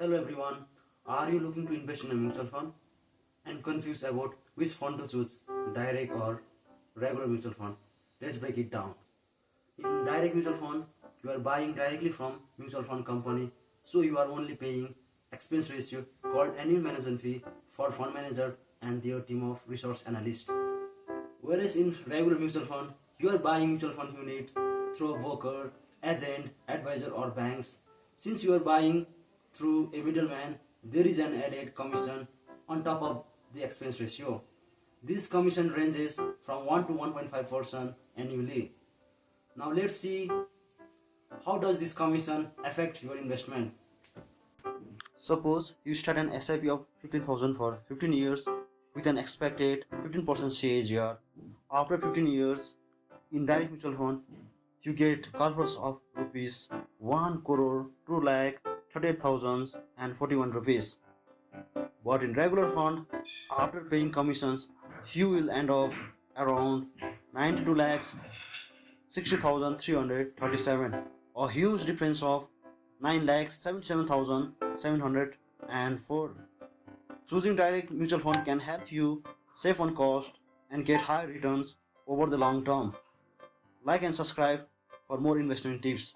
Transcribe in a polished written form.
Hello everyone, are you looking to invest in a mutual fund and confused about which fund to choose, direct or regular mutual fund? Let's break it down. In direct mutual fund, you are buying directly from mutual fund company, so you are only paying expense ratio called annual management fee for fund manager and their team of resource analysts. Whereas in regular mutual fund, you are buying mutual fund unit through a broker, agent, advisor or banks. Since you are buying through a middleman, there is an added commission on top of the expense ratio. This commission ranges from 1 to 1.5% annually. Now let's see how does this commission affect your investment. Suppose you start an SIP of 15,000 for 15 years with an expected 15% CAGR. After 15 years, in direct mutual fund, you get corpus of rupees 1 crore 2 lakh 38,000 and 41 rupees. But in regular fund, after paying commissions, you will end up around 92 lakhs 60,337, a huge difference of 9 lakhs 77,704. Choosing direct mutual fund can help you save on cost and get high returns over the long term. Like and subscribe for more investment tips.